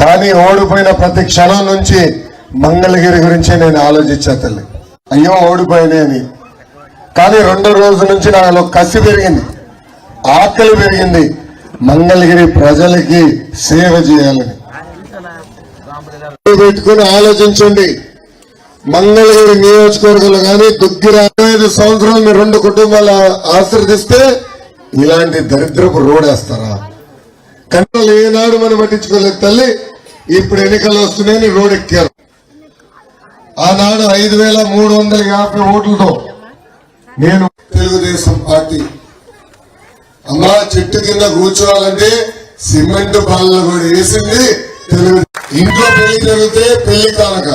కానీ ఓడిపోయిన ప్రతి క్షణం నుంచి మంగళగిరి గురించి నేను ఆలోచించా తల్లి. అయ్యో ఓడిపోయినాయి అని. కానీ రెండో రోజు నుంచి నాలో కసి పెరిగింది, ఆకలి పెరిగింది, మంగళగిరి ప్రజలకి సేవ చేయాలని. పెట్టుకుని ఆలోచించండి. మంగళగిరి నియోజకవర్గంలో కానీ దుగ్గిర 5 సంవత్సరాలు మీరు 2 కుటుంబాలు ఆశ్రదిస్తే ఇలాంటి దరిద్రపు రోడేస్తారా? కన్నా ఏనాడు మనం పట్టించుకోలేదు తల్లి. ఇప్పుడు ఎన్నికలు వస్తున్నాయని రోడ్ ఎక్కారు. ఆనాడు 5,350 ఓట్లతో నేను తెలుగుదేశం పార్టీ అమ్మా చెట్టు కింద కూర్చోవాలంటే సిమెంట్ బాల్లో కూడా వేసింది తెలుగు. ఇంట్లో పెళ్లి జరిగితే పెళ్లి కానక,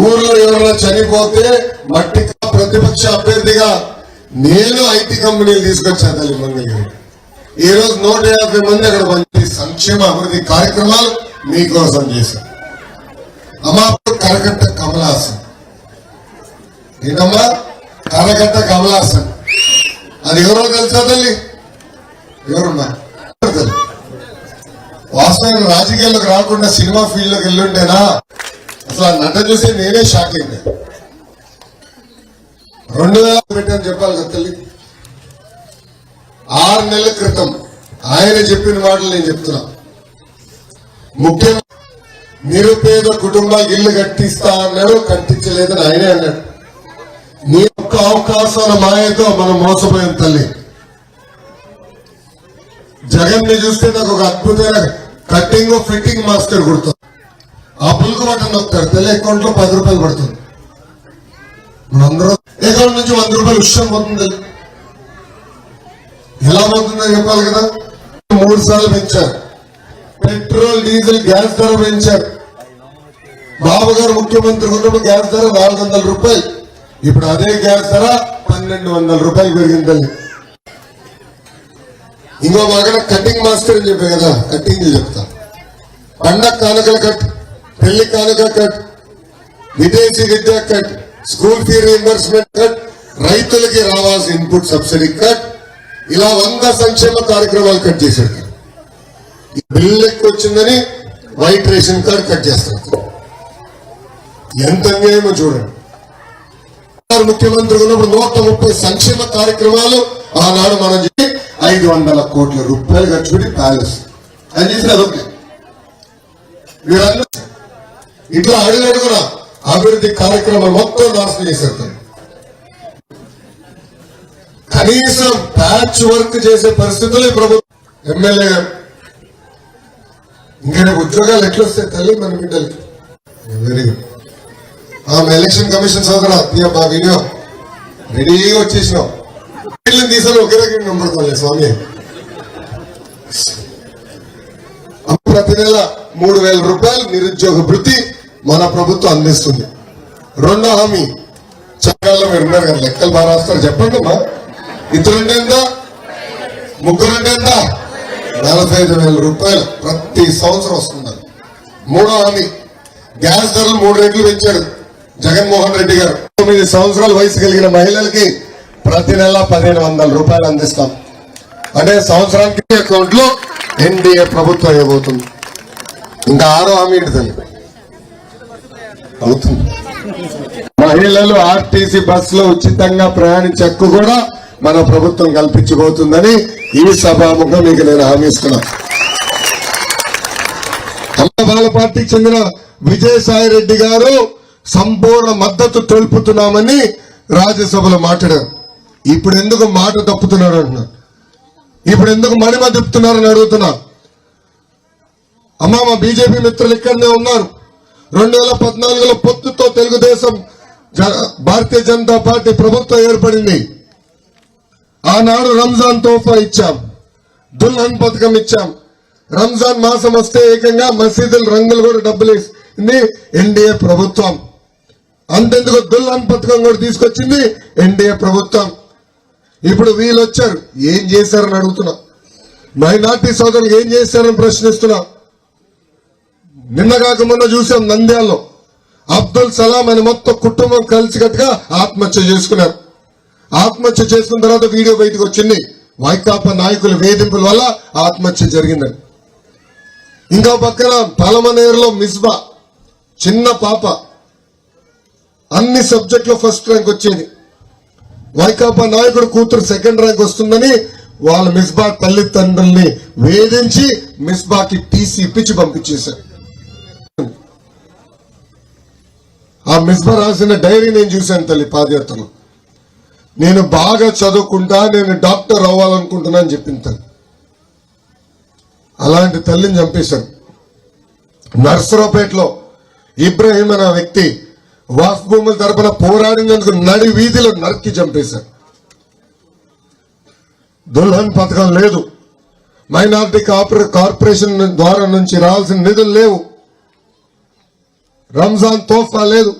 ఊర్లో ఎవరైనా చనిపోతే మట్టి ప్రతిపక్ష అభ్యర్థిగా నేను ఐటీ కంపెనీలు తీసుకొచ్చాను తల్లి మంగళగిరి. ఈ రోజు 150 మంది అక్కడ మంచి సంక్షేమ అభివృద్ధి కార్యక్రమాలు మీకోసం చేశారు. అమ్మా కరకట్ట కమలాసన్, ఏంటమ్మా కరకట్ట కమలాసన్, అది ఎవరో తెలుసా తల్లి? ఎవరమ్మా? వాస్తవంగా రాజకీయాల్లోకి రాకుండా సినిమా ఫీల్డ్ లోకి వెళ్ళుంటేనా అసలు ఆ నట చూసి నేనే షాక్ అయింది. 2000 పెట్టని చెప్పాలి కదా తల్లి. 6 నెలల క్రితం ఆయన చెప్పిన మాటలు నేను చెప్తున్నా. ముఖ్యంగా నిరుపేద కుటుంబాలకు ఇల్లు కట్టిస్తా అన్నాడు, కట్టించలేదని ఆయనే అన్నాడు. నీ ఒక్క అవకాశాల మాయతో మనం మోసపోయాం తల్లి. జగన్ ని చూస్తే నాకు ఒక అద్భుతమైన కట్టింగ్ ఫిట్టింగ్ మాస్టర్ గుర్తు. ఆ పులుకు బటన్ నొక్కుతాడు తల్లి, అకౌంట్ లో 10 రూపాయలు పడుతుంది. అందరూ అకౌంట్ నుంచి 100 రూపాయలు విషయం పోతుంది. ఎలా పోతుందో చెప్పాలి కదా. 3 సార్లు పెంచారు. పెట్రోల్ డీజిల్ గ్యాస్ ధర పెంచారు. బాబు గారు ముఖ్యమంత్రి ఉన్నప్పుడు గ్యాస్ ధర 400 రూపాయలు. ఇప్పుడు అదే గ్యాస్ ధర 1200 రూపాయలు పెరిగిందండి. ఇంకో బాగా కటింగ్ మాస్టర్ అని చెప్పే కదా, కటింగ్ చెప్తా. పండగ కానుకలు కట్, పెళ్లి కానుక కట్, విదేశీ విద్యా cut, school fee reimbursement cut, రైతులకి రావాల్సిన ఇన్పుట్ సబ్సిడీ కట్, ఇలా 100 సంక్షేమ కార్యక్రమాలు కట్ చేశాడు. బిల్లు ఎక్కువ వచ్చిందని వైట్ రేషన్ కార్డు కట్ చేస్తారు. ఎంత అన్యాయమో చూడండి. ముఖ్యమంత్రి ఉన్నప్పుడు 130 సంక్షేమ కార్యక్రమాలు ఆనాడు మనం 500 కోట్ల రూపాయలు ఖర్చు పెట్టి ప్యాలెస్ అని చేసిన అదొకటి. మీరందరూ ఇట్లా అడుగున అభివృద్ధి కార్యక్రమాలు మొత్తం నాశనం చేశారు. కనీసం ప్యాచ్ వర్క్ చేసే పరిస్థితులు ఈ ప్రభుత్వం. ఎమ్మెల్యే గారు ఇంకా ఉద్యోగాలు ఎట్లొస్తాయి తల్లి మన బిడ్డలకి? Very good. ఎలక్షన్ కమిషన్ సోదరా మా వీడియో రెడీగా వచ్చేసినాం. తీసాను ఒకే రకం నమ్మడుకోలే స్వామి. ప్రతి నెల 3000 రూపాయలు నిరుద్యోగ భృతి మన ప్రభుత్వం అందిస్తుంది. 2వ హామీ చట్టాల్లో మీరు ఉన్నారు కదా, లెక్కలు బాగా రాస్తారు. చెప్పండి అమ్మా, ఇద్దరుంటే ఎంత, ముగ్గురుంటే ఎంత? 45,000 రూపాయలు ప్రతి సంవత్సరం వస్తున్నారు. 3వ హామీ గ్యాస్ ధరలు 3 రెట్లు పెంచాడు జగన్మోహన్ రెడ్డి గారు. 9 సంవత్సరాల వయసు కలిగిన మహిళలకి ప్రతి నెల 1500 రూపాయలు అందిస్తాం. అంటే సంవత్సరానికి అకౌంట్ లో ఎన్డీఏ ప్రభుత్వం ఇవ్వబోతుంది. ఇంకా 6వ హామీ అవుతుంది. మహిళలు ఆర్టీసీ బస్సులో ఉచితంగా ప్రయాణించే హక్కు కూడా మన ప్రభుత్వం కల్పించబోతుందని ఈ సభాముఖం మీకు నేను హామీ ఇస్తున్నా. అమ్మబాల పార్టీకి చెందిన విజయసాయి రెడ్డి గారు సంపూర్ణ మద్దతు తెలుపుతున్నామని రాజ్యసభలో మాట్లాడారు. ఇప్పుడు ఎందుకు మాట తప్పుతున్నాడు అంటున్నారు, ఇప్పుడు ఎందుకు మణిమ తిప్పుతున్నారని అడుగుతున్నా. అమ్మా, మా బీజేపీ మిత్రులు ఇక్కడనే ఉన్నారు. 2014లో పొత్తుతో తెలుగుదేశం భారతీయ జనతా పార్టీ ప్రభుత్వం ఏర్పడింది. ఆనాడు రంజాన్ తోఫా ఇచ్చాం, దుల్హన్ పథకం ఇచ్చాం. రంజాన్ మాసం వస్తే ఏకంగా మసీదుల రంగులు కూడా డబ్బులు ఇస్తుంది ఎన్డీఏ ప్రభుత్వం. అంతెందుకు దుల్హన్ పథకం కూడా తీసుకొచ్చింది ఎన్డీఏ ప్రభుత్వం. ఇప్పుడు వీళ్ళు వచ్చారు, ఏం చేశారని అడుగుతున్నా. మైనార్టీ సోదరులకు ఏం చేశారని ప్రశ్నిస్తున్నా. నిన్నగాక మొన్న చూసాం నంద్యాలలో అబ్దుల్ సలాం అని మొత్తం కుటుంబం కలిసికట్టుగా ఆత్మహత్య చేసుకున్నారు. ఆత్మహత్య చేసుకున్న తర్వాత వీడియో బయటకు వచ్చింది. వైకాపా నాయకుల వేధింపుల వల్ల ఆత్మహత్య జరిగిందని. ఇంకో పక్కన పాలమనేరులో మిస్బా చిన్న పాప అన్ని సబ్జెక్టులో ఫస్ట్ ర్యాంక్ వచ్చేది. వైకాపా నాయకుడు కూతురు సెకండ్ ర్యాంక్ వస్తుందని వాళ్ళ మిస్బా తల్లిదండ్రుల్ని వేధించి మిస్బాకి టీసీ ఇప్పించి పంపించేశారు. ఆ మిస్బా రాసిన డైరీ నేను చూశాను తల్లి పాదయాత్రలో. నేను బాగా చదువుకుంటా, నేను డాక్టర్ అవ్వాలనుకుంటున్నా అని చెప్పింది తల్లి. అలాంటి తల్లిని చంపేశారు. నర్సరావుపేటలో ఇబ్రహీం అనే వ్యక్తి వాఫ్ భూముల తరపున పోరాడినందుకు నడి వీధిలో నరికి చంపేశారు. దుల్హన్ పథకం లేదు, మైనారిటీ కార్పొరేషన్ ద్వారా నుంచి రావాల్సిన నిధులు లేవు, రంజాన్ తోఫా లేదు.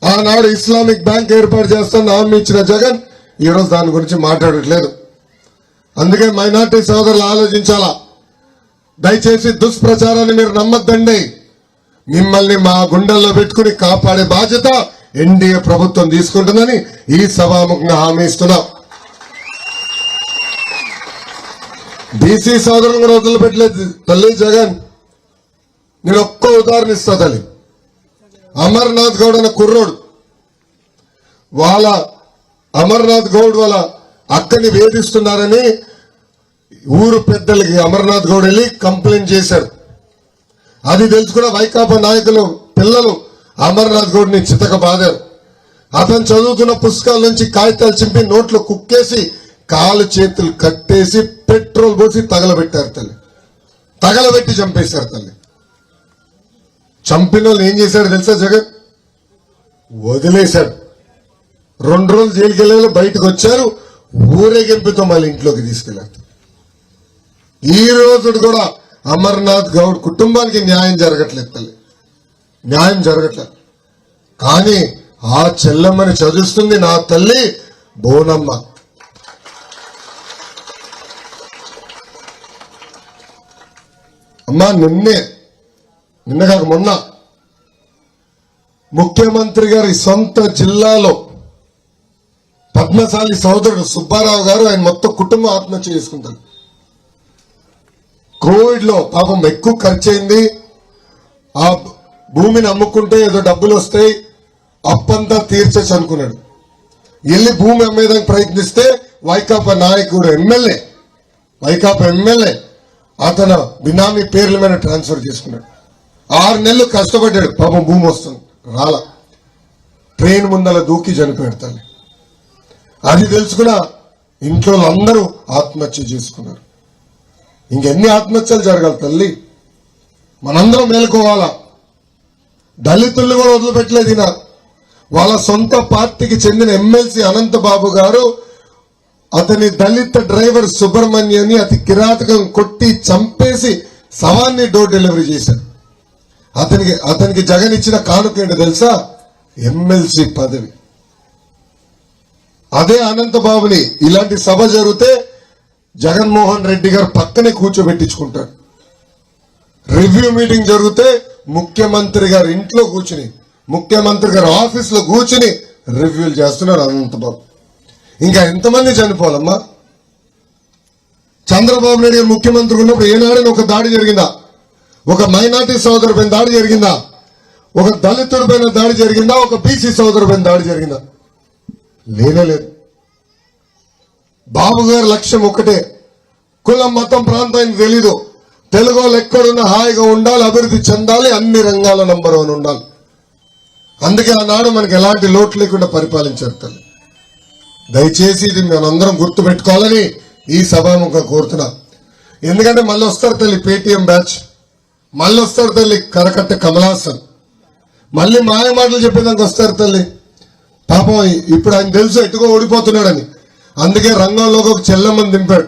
ఆనాడు ఇస్లామిక్ బ్యాంక్ ఏర్పాటు చేస్తానని హామీ ఇచ్చిన జగన్ ఈరోజు దాని గురించి మాట్లాడట్లేదు. అందుకే మైనారిటీ సోదరులు ఆలోచించాలా. దయచేసి దుష్ప్రచారాన్ని మీరు నమ్మద్దండి. మిమ్మల్ని మా గుండెల్లో పెట్టుకుని కాపాడే బాధ్యత ఎన్డీఏ ప్రభుత్వం తీసుకుంటుందని ఈ సభాముఖంగా హామీ ఇస్తున్నాం. బీసీ సోదరులను కూడా వదిలిపెట్టలేదు తల్లి జగన్. నేను ఒక్క ఉదాహరణ ఇస్తా తల్లి. అమర్నాథ్ గౌడ్ అన్న కుర్రోడు అమర్నాథ్ గౌడ్ వాళ్ళ అక్కని వేధిస్తున్నారని ఊరు పెద్దలకి అమర్నాథ్ గౌడ్ వెళ్ళి కంప్లైంట్ చేశారు. అది తెలుసుకున్న వైకాపా నాయకులు పిల్లలు అమర్నాథ్ గౌడ్ ని చితక బాదారు. అతను చదువుతున్న పుస్తకాల నుంచి కాగితాలు చింపి నోట్లో కుక్కేసి కాలు చేతులు కట్టేసి పెట్రోల్ పోసి తగలబెట్టారు తల్లి. తగలబెట్టి చంపేశారు తల్లి. చంపిన వాళ్ళు ఏం చేశాడు తెలుసా జగన్? వదిలేశాడు. 2 రోజులు జైలుకి వెళ్ళారు, బయటకు వచ్చారు, ఊరేగింపుతో మళ్ళీ ఇంట్లోకి తీసుకెళ్లారు. ఈ రోజు కూడా అమర్నాథ్ గౌడ్ కుటుంబానికి న్యాయం జరగట్లేదు తల్లి, న్యాయం జరగట్లేదు. కానీ ఆ చెల్లమ్మని చదువుతుంది నా తల్లి బోనమ్మ. అమ్మా నిన్న కాక మొన్న ముఖ్యమంత్రి గారి సొంత జిల్లాలో పద్మశాలి సోదరుడు సుబ్బారావు గారు ఆయన మొత్తం కుటుంబం ఆత్మహత్య చేసుకుంటారు. కోవిడ్ లో పాపం ఎక్కువ ఖర్చు అయింది. ఆ భూమిని అమ్ముకుంటే ఏదో డబ్బులు వస్తాయి, అప్పంతా తీర్చచ్చు అనుకున్నాడు. వెళ్ళి భూమి అమ్మేదానికి ప్రయత్నిస్తే వైకాపా నాయకుడు వైకాపా ఎమ్మెల్యే అతను బినామీ పేర్ల మీద ట్రాన్స్ఫర్ చేసుకున్నాడు. 6 నెలలు కష్టపడ్డాడు, పాపం భూమి వస్తుంది రాలా. ట్రైన్ ముందల దూకి చనిపోయాడు తల్లి. అది తెలుసుకున్న ఇంట్లో అందరూ ఆత్మహత్య చేసుకున్నారు. ఇంకెన్ని ఆత్మహత్యలు జరగాలి తల్లి? మనందరం మేలుకోవాలా. దళితుల్ని కూడా వదిలిపెట్టలేదు ఈయన. వాళ్ళ సొంత పార్టీకి చెందిన ఎమ్మెల్సీ అనంతబాబు గారు అతని దళిత డ్రైవర్ సుబ్రహ్మణ్యాన్ని అతి కిరాతకం కొట్టి చంపేసి శవాన్ని డోర్ డెలివరీ చేశారు. అతనికి జగన్ ఇచ్చిన కానుక ఏంటో తెలుసా? ఎమ్మెల్సీ పదవి. అదే అనంతబాబుని ఇలాంటి సభ జరిగితే జగన్మోహన్ రెడ్డి గారు పక్కనే కూర్చోబెట్టించుకుంటాడు. రివ్యూ మీటింగ్ జరిగితే ముఖ్యమంత్రి గారి ఇంట్లో కూర్చుని, ముఖ్యమంత్రి గారి ఆఫీస్ లో కూర్చుని రివ్యూలు చేస్తున్నారు అనంతబాబు. ఇంకా ఎంతమంది చనిపోవాలమ్మా? చంద్రబాబు నాయుడు గారు ముఖ్యమంత్రి ఉన్నప్పుడు ఏనాడని ఒక దాడి జరిగిందా? ఒక మైనార్టీ సోదరు పైన దాడి జరిగిందా? ఒక దళితుడి పైన దాడి జరిగిందా? ఒక బీసీ సోదరు పైన దాడి జరిగిందా? లేనేలేదు. బాబు గారి లక్ష్యం ఒకటే, కులం మతం ప్రాంతం తెలీదు, తెలుగు వాళ్ళు ఎక్కడున్నా హాయిగా ఉండాలి, అభివృద్ధి చెందాలి, అన్ని రంగాల నంబర్ 1 ఉండాలి. అందుకే ఆనాడు మనకి ఎలాంటి లోటు లేకుండా పరిపాలించారు తల్లి. దయచేసి ఇది మనందరం గుర్తు పెట్టుకోవాలని ఈ సభాముఖంగా కోరుతున్నా. ఎందుకంటే మళ్ళీ వస్తారు తల్లి పేటీఎం బ్యాచ్, మళ్ళీ వస్తారు తల్లి కరకట్ట కమలాసన్, మళ్ళీ మాయ మాటలు చెప్పేదానికి వస్తారు తల్లి. పాపం ఇప్పుడు ఆయన తెలుసు ఎట్టుకో ఓడిపోతున్నాడని, అందుకే రంగంలోకి ఒక చెల్లమ్మని దింపాడు.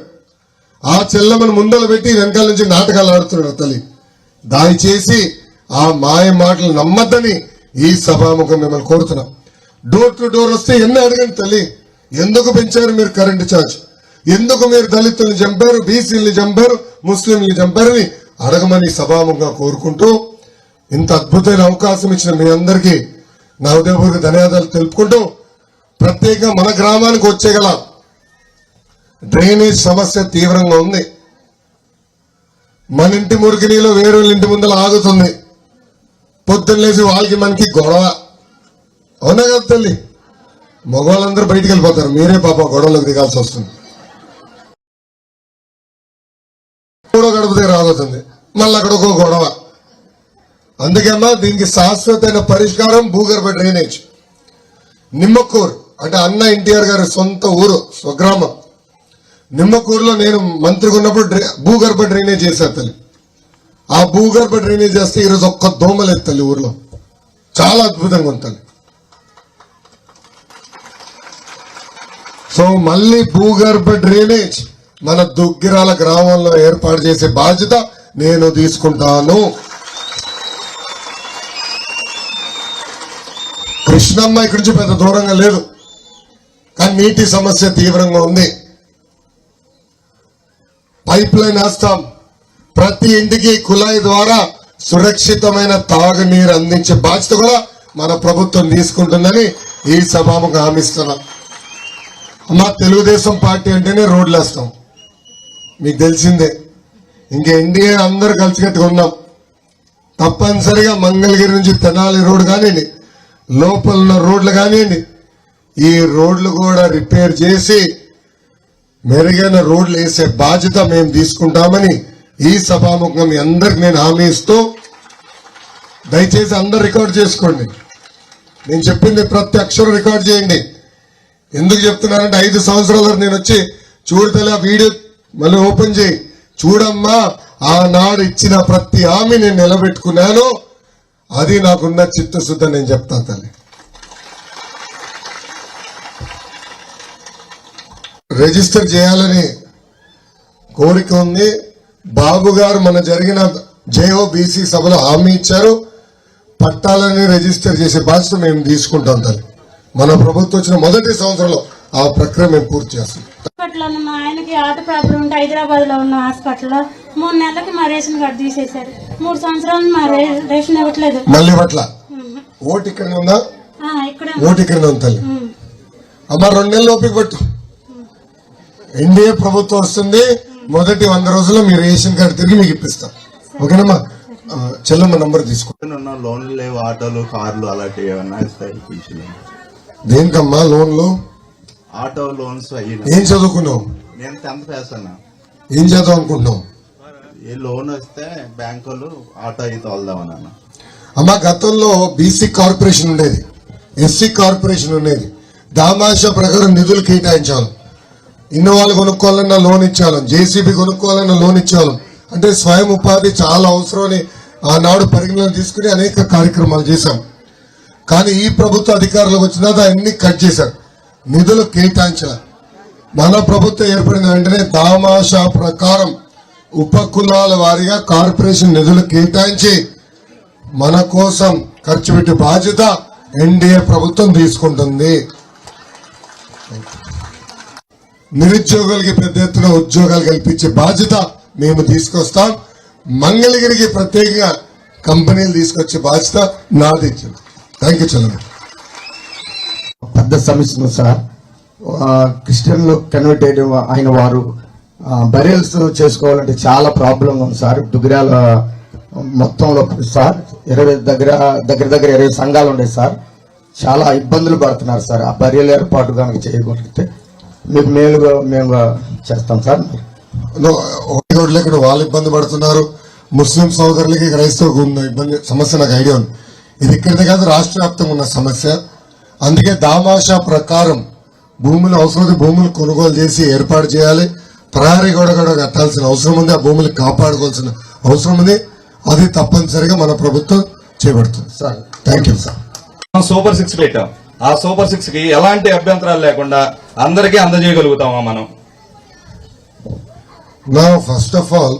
ఆ చెల్లమ్మని ముందలు పెట్టి వెనకాల నుంచి నాటకాలు ఆడుతున్నాడు తల్లి. దయచేసి ఆ మాయ మాటలు నమ్మద్దని ఈ సభాముఖం మిమ్మల్ని కోరుతున్నాం. డోర్ టు డోర్ వస్తే ఎన్ని అడగండి తల్లి. ఎందుకు పెంచారు మీరు కరెంటు ఛార్జ్? ఎందుకు మీరు దళితుల్ని చంపారు, బీసీల్ని చంపారు, ముస్లింల్ని చంపారని అడగమని సభాముఖంగా కోరుకుంటూ, ఇంత అద్భుతమైన అవకాశం ఇచ్చిన మీ అందరికీ నా హృదయపూర్వక ధన్యవాదాలు తెలుపుకుంటూ, ప్రత్యేకంగా మన గ్రామానికి వచ్చేగల డ్రైనేజ్ సమస్య తీవ్రంగా ఉంది. మన ఇంటి మురికి నీళ్ళు వేరే ఇంటి ముందర ఆగుతుంది. పొద్దున్న లేచి వాళ్ళకి మనకి గొడవ. అవునా కదా తల్లి? మగవాళ్ళందరూ బయటికి వెళ్ళిపోతారు, మీరే పాప గొడవలకు దిగాల్సి వస్తుంది. గడప దగ్గర ఆగుతుంది, మళ్ళీ అక్కడ ఒక గొడవ. అందుకేమ్మా దీనికి శాశ్వతమైన పరిష్కారం భూగర్భ డ్రైనేజ్. నిమ్మకూరు అంటే అన్న ఎన్టీఆర్ గారి సొంత ఊరు, స్వగ్రామం. నిమ్మకూరులో నేను మంత్రిగా ఉన్నప్పుడు భూగర్భ డ్రైనేజ్ చేశారు తల్లి. ఆ భూగర్భ డ్రైనేజ్ చేస్తే ఈరోజు ఒక్క దోమ లేదు తల్లి ఊర్లో. చాలా అద్భుతంగా ఉంటుంది. సో మళ్ళీ భూగర్భ డ్రైనేజ్ మన దుగ్గిరాల గ్రామంలో ఏర్పాటు చేసే బాధ్యత నేను తీసుకుంటాను. కృష్ణమ్మ ఇక్కడి నుంచి పెద్ద దూరంగా లేదు, కానీ నీటి సమస్య తీవ్రంగా ఉంది. పైప్ లైన్ వేస్తాం, ప్రతి ఇంటికి కుళాయి ద్వారా సురక్షితమైన తాగునీరు అందించే బాధ్యత కూడా మన ప్రభుత్వం తీసుకుంటుందని ఈ సభాముఖంగా హామీ ఇస్తున్నాం. మా తెలుగుదేశం పార్టీ అంటేనే రోడ్లు వేస్తాం, మీకు తెలిసిందే. ఇంకా ఎన్డీఏ అందరూ కలిసికట్టుగా ఉన్నాం. తప్పనిసరిగా మంగళగిరి నుంచి తెనాలి రోడ్డు కానివ్వండి, లోపల ఉన్న రోడ్లు కానివ్వండి, ఈ రోడ్లు కూడా రిపేర్ చేసి మెరుగైన రోడ్లు వేసే బాధ్యత మేము తీసుకుంటామని ఈ సభాముఖంగా మీ అందరికి నేను హామీ ఇస్తూ, దయచేసి అందరు రికార్డ్ చేసుకోండి. నేను చెప్పింది ప్రతి అక్షరం రికార్డ్ చేయండి. ఎందుకు చెప్తున్నానంటే 5 సంవత్సరాల నేను వచ్చి చూడతలే వీడియో మళ్ళీ ఓపెన్ చేయి, చూడమ్మా ఆనాడు ఇచ్చిన ప్రతి హామీ నేను నిలబెట్టుకున్నాను. అది నాకున్న చిత్తశుద్ధ నేను చెప్తాను తల్లి. రిజిస్టర్ చేయాలని కోరిక ఉంది. బాబు గారు మన జరిగిన జేఓబీసీ సభలో హామీ ఇచ్చారు, పట్టాలని రిజిస్టర్ చేసే బాధ్యత మేము తీసుకుంటాం తల్లి. మన ప్రభుత్వం వచ్చిన మొదటి సంవత్సరంలో ఆ ప్రక్రియ మేము పూర్తి చేస్తాం. హాస్పిటల్లో మా ఆయనకి హార్ట్ ప్రాబ్లం ఉంటే హైదరాబాద్ లో ఉన్న హాస్పిటల్లో 3 నెలలకి మా రేషన్ కార్డు తీసేశారు. 3 సంవత్సరాలు మా రేషన్ ఇవ్వట్లేదు. మళ్ళీ పట్ల ఓటు ఇక్కడనే ఉందా? ఓటు ఇక్కడనే ఉంది తల్లి. అమ్మ 2 నెలలు ఓపిక పట్టు, ఎన్డీఏ ప్రభుత్వం వస్తుంది. మొదటి 100 రోజుల్లో మీ రేషన్ కార్డు తిరిగి మీకు ఇప్పిస్తాం. ఓకేనమ్మా? చెల్లమ్మ నంబర్ తీసుకో. లోన్లు లేవు, ఆటోలు కార్లు అలాంటివి ఏమన్నా ఇస్తాయి? దేనికమ్మా లోన్లు? ఆటో లోన్స్ అయ్యి. ఏం చదువుకున్నావు? నేను 10th పాస్ అన్నా. ఏం చదువు అనుకుంటున్నావు? ఏ లోన్ వస్తే బ్యాంకులు ఆటో అయితే వెళ్దామని అన్న. అమ్మా గతంలో బీసీ కార్పొరేషన్ ఉండేది, ఎస్సీ కార్పొరేషన్ ఉండేది. దామాషా ప్రకారం నిధులు కేటాయించాలి. ఇన్నోవాలు కొనుక్కోవాలన్నా లోన్ ఇచ్చేవాళ్ళం, జేసీబీ కొనుక్కోవాలన్నా లోన్ ఇచ్చేవాళ్ళం. అంటే స్వయం ఉపాధి చాలా అవసరమని ఆనాడు పరిగణన తీసుకుని అనేక కార్యక్రమాలు చేశాం. కానీ ఈ ప్రభుత్వ అధికారులకు వచ్చిన అన్ని కట్ చేశారు, నిధులు కేటాయించారు. మన ప్రభుత్వం ఏర్పడిన వెంటనే దామాషా ప్రకారం ఉపకులాల వారీగా కార్పొరేషన్ నిధులు కేటాయించి మన కోసం ఖర్చు పెట్టే బాధ్యత ఎన్డీఏ ప్రభుత్వం తీసుకుంటుంది. నిరుద్యోగులకి పెద్ద ఎత్తున ఉద్యోగాలు కల్పించే బాధ్యత మేము తీసుకొస్తాం. మంగళగిరికి ప్రత్యేకంగా కంపెనీలు తీసుకొచ్చే బాధ్యత నాది. Thank you. చలం పెద్ద సమస్య సార్. క్రిస్టియన్లు కన్వర్ట్ అయిన వారు బరియల్స్ చేసుకోవాలంటే చాలా ప్రాబ్లం ఉంది సార్. దుగ్గిరాల మొత్తంలో సార్ 20 దగ్గర 20 సంఘాలు ఉన్నాయి సార్. చాలా ఇబ్బందులు పడుతున్నారు సార్. ఆ బరియల్ ఏర్పాటు కనుక చేయగలిగితే మీకు మేలుగా మేము చేస్తాం సార్. ఇక్కడ వాళ్ళు ఇబ్బంది పడుతున్నారు, ముస్లిం సోదరులకి క్రైస్తవులకు ఉన్న ఇబ్బంది సమస్య నాకు ఐడియా ఉంది. ఇది ఇక్కడిదే కాదు, రాష్ట్ర వ్యాప్తంగా ఉన్న సమస్య. అందుకే దామాషా ప్రకారం భూములు అవసరమైతే భూములు కొనుగోలు చేసి ఏర్పాటు చేయాలి. ప్రహరీ గోడ కూడా కట్టాల్సిన అవసరం ఉంది, ఆ భూములు కాపాడుకోవాల్సిన అవసరం ఉంది. అది తప్పనిసరిగా మన ప్రభుత్వం చేపడుతుంది sir. Thank you sir. Super 6 పెట్టాం. ఆ సూపర్ 6 కి ఎలాంటి అభ్యంతరాలు లేకుండా అందరికీ అందజేయగలుగుతామా మనం? నా ఫస్ట్ ఆఫ్ ఆల్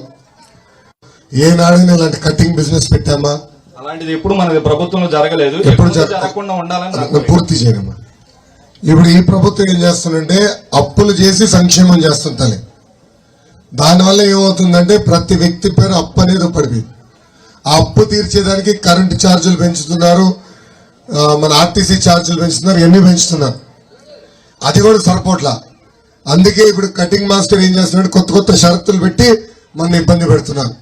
ఏనాడు ఇలాంటి కటింగ్ బిజినెస్ పెట్టామా? అలాంటిది ఎప్పుడు మన ప్రభుత్వంలో జరగలేదు. ఎప్పుడు జరగకుండా ఉండాలని పూర్తి చేయడమ్మా. ఇప్పుడు ఈ ప్రభుత్వం ఏం చేస్తుందంటే అప్పులు చేసి సంక్షేమం చేస్తుంది. దానివల్ల ఏమవుతుందంటే ప్రతి వ్యక్తి పేరు అప్పు అనేది పడిపోయింది. ఆ అప్పు తీర్చేదానికి కరెంటు ఛార్జీలు పెంచుతున్నారు, మన ఆర్టీసీ ఛార్జీలు పెంచుతున్నారు, ఎన్ని పెంచుతున్నారు. అది కూడా సరిపోట్లా. అందుకే ఇప్పుడు కటింగ్ మాస్టర్ ఏం చేస్తున్నాడు, కొత్త కొత్త షరతులు పెట్టి మన ఇబ్బంది పెడుతున్నారు.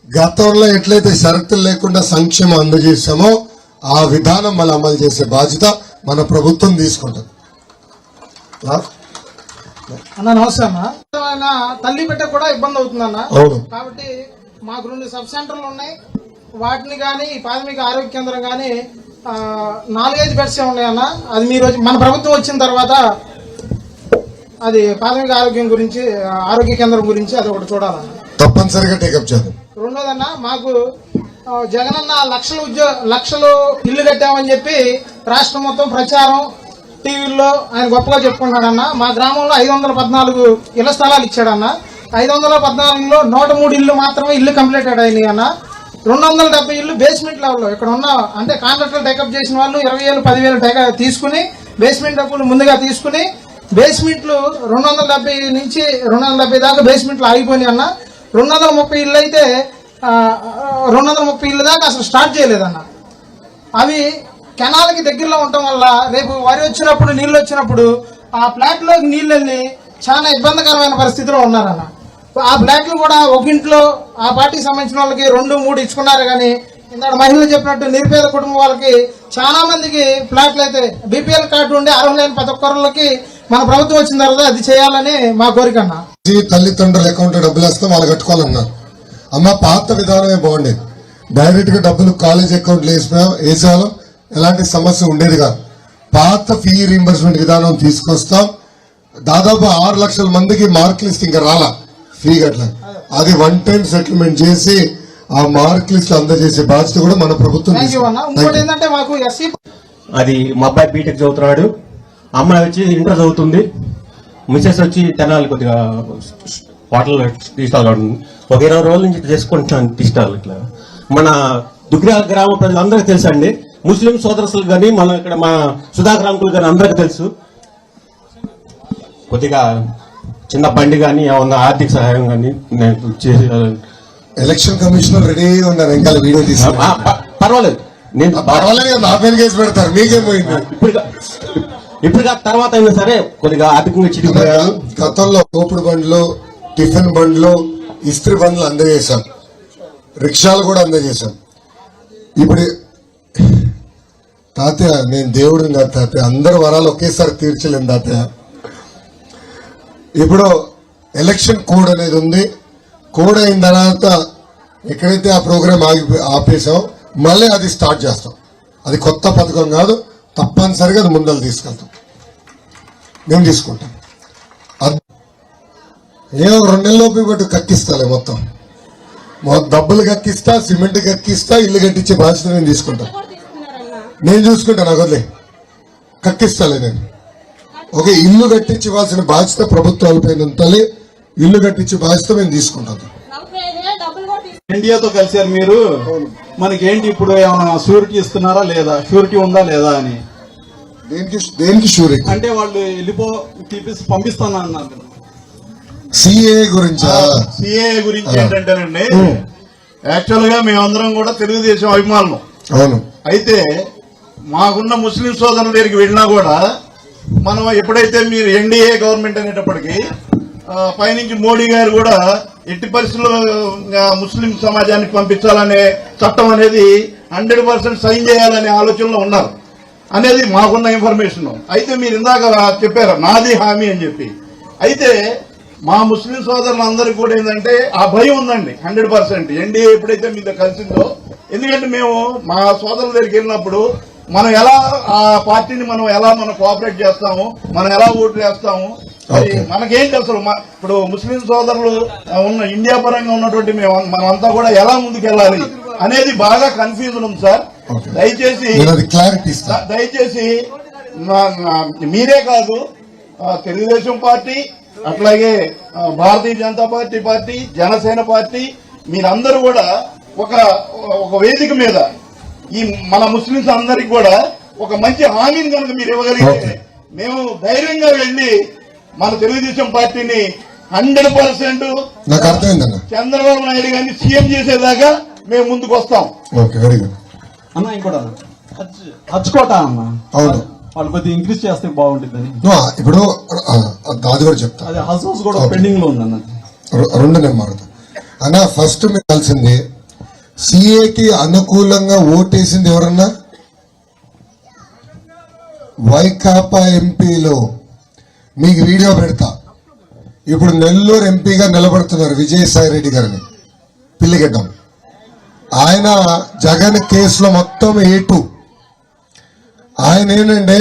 గతంలో ఎట్లయితే షరతులు లేకుండా సంక్షేమం అందజేసామో ఆ విధానం మళ్ళీ అమలు చేసే బాధ్యత మన ప్రభుత్వం తీసుకుంటుంది. అన్న నమస్తే అన్న. తల్లి బిడ్డ కూడా ఇబ్బంది అవుతుందన్న. అవును. కాబట్టి మాకు 2 సబ్ సెంటర్లు ఉన్నాయి. వాటిని కానీ ప్రాథమిక ఆరోగ్య కేంద్రం కానీ 4-5 బెడ్స్ ఉన్నాయన్న. అది మీరు మన ప్రభుత్వం వచ్చిన తర్వాత అది ప్రాథమిక ఆరోగ్య కేంద్రం గురించి అది ఒకటి చూడాలన్న. తప్పనిసరిగా టేకప్ చేద్దాం. రెండోదన్న, మాకు జగనన్న లక్షలు ఇల్లు కట్టామని చెప్పి రాష్ట్రం మొత్తం ప్రచారం టీవీల్లో ఆయన గొప్పగా చెప్పుకుంటాడన్న. మా గ్రామంలో 514 ఇళ్ల స్థలాలు ఇచ్చాడన్న. 514లో 103 ఇల్లు మాత్రమే ఇల్లు కంప్లీటెడ్ అయినాయి అన్న. 270 ఇల్లు బేస్మెంట్ లెవెల్లో ఇక్కడ ఉన్న అంటే కాంట్రాక్టర్ టేకప్ చేసిన వాళ్ళు 20,000 10,000 తీసుకుని బేస్మెంట్ డబ్బులు ముందుగా తీసుకుని బేస్మెంట్లు 270 నుంచి 270 దాకా బేస్మెంట్లు ఆగిపోయినాయి అన్న. 230 ఇల్లు అయితే 230 ఇల్లు దాకా అసలు స్టార్ట్ చేయలేదన్న. అవి కెనాల్కి దగ్గరలో ఉండటం వల్ల రేపు వరి వచ్చినప్పుడు నీళ్ళు వచ్చినప్పుడు ఆ ఫ్లాట్లోకి నీళ్ళు వెళ్ళి చాలా ఇబ్బందికరమైన పరిస్థితిలో ఉన్నారన్న. ఆ ఫ్లాట్లు కూడా ఒక ఇంట్లో ఆ పార్టీకి సంబంధించిన వాళ్ళకి 2-3 ఇచ్చుకున్నారు. కానీ ఇందాక మహిళలు చెప్పినట్టు నిరుపేద కుటుంబం వాళ్ళకి చాలా మందికి ఫ్లాట్లు అయితే బీపీఎల్ కార్డు ఉండి అర్హులైన ప్రతి ఒక్కరికి మన ప్రభుత్వం వచ్చిన తర్వాత అది చేయాలని మా కోరిక అన్న. తల్లిదండ్రుల అకౌంట్ డబ్బులు వేస్తే వాళ్ళు కట్టుకోవాలన్నారు. అమ్మ పాత విధానమే బాగుండేది. డైరెక్ట్ గా డబ్బులు కాలేజ్ అకౌంట్లు వేసేవాళ్ళం, ఎలాంటి సమస్య ఉండేది కాదు. పాత ఫీ రీంబర్స్మెంట్ విధానం తీసుకొస్తాం. దాదాపు 6 లక్షల మందికి మార్క్ లిస్ట్ ఇంకా రాలా ఫీ గట్లా. అది 1 టైం సెటిల్మెంట్ చేసి ఆ మార్క్ లిస్ట్ అందజేసే బాధ్యత కూడా మన ప్రభుత్వం. ఇంకోటి ఏంటంటే మాకు ఎస్సీ అది మా అబ్బాయి బీటెక్ చదువుతున్నాడు, అమ్మాయి వచ్చి ఇంటర్ చదువుతుంది, మిసెస్ వచ్చి తెనాలి కొద్దిగా హోటల్ టీ స్టాల్ ఉంటుంది. ఒక 20 రోజుల నుంచి చేసుకుంటున్నాను టీ స్టాల్. ఇట్లా మన దుగ్గిరాల గ్రామ ప్రజలందరికీ తెలుసు అండి. ముస్లిం సోదరసులు కానీ మన ఇక్కడ మా సుధాకర్ అంకుల్ కానీ అందరికీ తెలుసు. కొద్దిగా చిన్న బండి కానీ ఏమన్నా ఆర్థిక సహాయం కానీ నేను చేసి ఎలక్షన్ కమిషనర్ రెడీ ఉన్నారు. ఇంకా వీడియో తీసి పర్వాలేదు, నేను పర్వాలేదు, నా పేరు కేసు పెడతారు, మీకేం పోయింది. ఇప్పుడు తర్వాత అయినా సరే కొద్దిగా ఆర్థికంగా చిరిగిపోయారు. గతంలో తోపుడు బండ్లు, టిఫిన్ బండ్లు, ఇస్త్రీ బండ్లు అందజేశాం, రిక్షాలు కూడా అందజేశాం. ఇప్పుడు తాతయ్య నేను దేవుడిని కాదు తాతయ్య, అందరు వరాలు ఒకేసారి తీర్చలేను తాతయ్య. ఇప్పుడు ఎలక్షన్ కోడ్ అనేది ఉంది. కోడ్ అయిన తర్వాత ఎక్కడైతే ఆ ప్రోగ్రామ్ ఆపేసాం మళ్ళీ అది స్టార్ట్ చేస్తాం. అది కొత్త పథకం కాదు, తప్పనిసరిగా అది ముందలు తీసుకెళ్తాం, మేము తీసుకుంటాం. నేను 2 నెలలలోపు బట్టి కక్కిస్తాలే మొత్తం డబ్బులు కక్కిస్తా, సిమెంట్ కక్కిస్తా, ఇల్లు కట్టించే బాధ్యత నేను తీసుకుంటా. నేను చూసుకుంటా, నాకు వదిలే కక్కిస్తాలే నేను. ఓకే, ఇల్లు కట్టించి ఇవ్వాల్సిన బాధ్యత ప్రభుత్వాలపైన ఉండాలి. ఇల్లు కట్టించే బాధ్యత మేము తీసుకుంటాం. ఇండియాతో కలిసారు మీరు, మనకేంటి ఇప్పుడు ఏమైనా షూరిటీ ఇస్తున్నారా లేదా, షూరిటీ ఉందా లేదా అని? దేనికి షూరిటీ అంటే వాళ్ళు పంపిస్తాను అన్నారు. సిఏ గురించి ఏంటంటేనండి, యాక్చువల్ గా మేమందరం కూడా తెలుగుదేశం అభిమానులు. అవును. అయితే మాకున్న ముస్లిం సోదరుల దగ్గరికి వెళ్ళినా కూడా మనం ఎప్పుడైతే మీరు ఎన్డీఏ గవర్నమెంట్ అనేటప్పటికీ పైనుంచి మోడీ గారు కూడా ఎట్టి పరిస్థితుల్లో ముస్లిం సమాజానికి పంపించాలనే చట్టం అనేది 100% సైన్ చేయాలనే ఆలోచనలో ఉన్నారు అనేది మాకున్న ఇన్ఫర్మేషన్. అయితే మీరు ఇందాక చెప్పారు నాది హామీ అని చెప్పి. అయితే మా ముస్లిం సోదరులందరికీ కూడా ఏంటంటే ఆ భయం ఉందండి 100%. ఎన్డీఏ ఎప్పుడైతే మీతో కలిసిందో, ఎందుకంటే మేము మా సోదరుల దగ్గరికి వెళ్ళినప్పుడు మనం ఎలా ఆ పార్టీని మనం కోఆపరేట్ చేస్తాము, మనం ఎలా ఓట్లు వేస్తాము, మనకేంటి అసలు ఇప్పుడు ముస్లిం సోదరులు ఉన్న ఇండియా పరంగా ఉన్నటువంటి మనమంతా కూడా ఎలా ముందుకెళ్ళాలి అనేది బాగా కన్ఫ్యూజన్ ఉంది సార్. దయచేసి మీరే కాదు, తెలుగుదేశం పార్టీ, అట్లాగే భారతీయ జనతా పార్టీ, జనసేన పార్టీ, మీరందరూ కూడా ఒక వేదిక మీద ఈ మన ముస్లింస్ అందరికి కూడా ఒక మంచి హామీని కనుక మీరు ఇవ్వగలిగితే మేము ధైర్యంగా వెళ్లి మన తెలుగుదేశం పార్టీని 100% చంద్రబాబు నాయుడు గారిని సీఎం చేసేదాకా మేము ముందుకు వస్తాం. అన్న ఇంకోట హచ్చుకోట అన్న, వాళ్ళు కొద్దిగా ఇంక్రీజ్ చేస్తే బాగుంటుందని. ఇప్పుడు అది కూడా చెప్తా. అది హౌస్ కూడా పెండింగ్ లో ఉందన్న. రెండు నేను మారుతా అన్న. ఫస్ట్ మీకు కలిసింది సిఏకి అనుకూలంగా ఓటేసింది ఎవరన్నా? వైకాపా ఎంపీలో మీకు వీడియో పెడతా. ఇప్పుడు నెల్లూరు ఎంపీగా నిలబడుతున్నారు విజయసాయి రెడ్డి గారిని, పిల్లిగడ్డం. ఆయన జగన్ కేసులో మొత్తం A2. ఆయన ఏంటంటే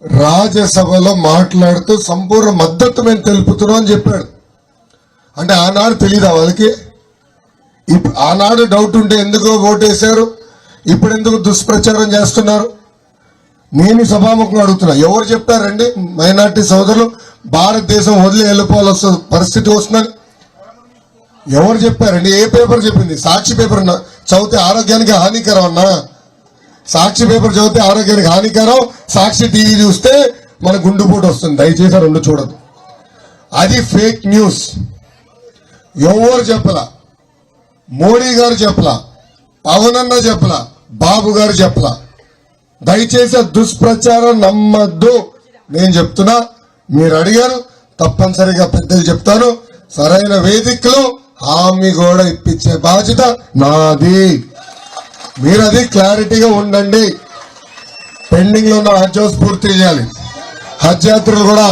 రాజ్యసభలో మాట్లాడుతూ సంపూర్ణ మద్దతు మేము తెలుపుతున్నాం అని చెప్పాడు. అంటే ఆనాడు తెలీదా వాళ్ళకి? ఆనాడు డౌట్ ఉంటే ఎందుకు ఓటేశారు, ఇప్పుడు ఎందుకు దుష్ప్రచారం చేస్తున్నారు? నేను సభాముఖంగా అడుగుతున్నా, ఎవరు చెప్పారండి మైనార్టీ సోదరులు భారతదేశం వదిలి వెళ్ళిపోవాల్సిన పరిస్థితి వస్తుందని? ఎవరు చెప్పారండి? ఏ పేపర్ చెప్పింది? సాక్షి పేపర్ చదివితే ఆరోగ్యానికి హానికరం అన్నా. సాక్షి పేపర్ చదివితే ఆరోగ్యానికి హానికరం, సాక్షి టీవీ చూస్తే మన గుండెపోటు వస్తుంది. దయచేసి రెండు చూడదు. అది ఫేక్ న్యూస్. ఎవరు చెప్పలా, మోడీ గారు చెప్పలా, పవన్ అన్న చెప్పలా, బాబు గారు చెప్పలా. దయచేసి దుష్ప్రచారం నమ్మద్దు. నేను చెప్తున్నా, మీరు అడిగారు, తప్పనిసరిగా పెద్దలు చెప్తాను. సరైన వేదికలో హామీ కూడా ఇప్పించే బాధ్యత నాది. మీరు అది క్లారిటీగా ఉండండి. పెండింగ్ లో ఉన్న హజ్ హౌస్ పూర్తి చేయాలి. హజ్ యాత్రలు కూడా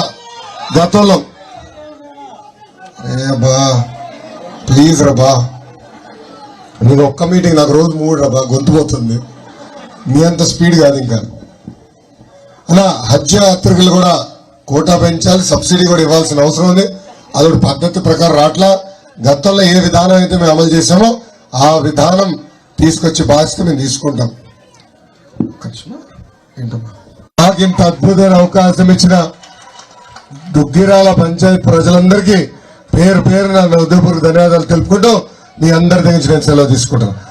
గతంలో బా ప్లీజ్ రబా, నీకు ఒక్క మీటింగ్ నాకు రోజు 3 రబా, గొంతు పోతుంది. మీ అంత స్పీడ్ కాదు ఇంకా. అలా హజ్ యాత్రికులు కూడా కోటా పెంచాలి, సబ్సిడీ కూడా ఇవ్వాల్సిన అవసరం ఉంది. అదొక పద్ధతి ప్రకారం రాట్లా. గతంలో ఏ విధానం అయితే మేము అమలు చేశామో ఆ విధానం తీసుకొచ్చే బాధ్యత మేము తీసుకుంటాం. నాకు ఇంత అద్భుతమైన అవకాశం ఇచ్చిన దుగ్గిరాల పంచాయతీ ప్రజలందరికీ పేరు పేరు నా హృదయపూర్వక ధన్యవాదాలు తెలుపుకుంటూ మీ అందరి దగ్గర నుంచి నేను సెలవు తీసుకుంటాను.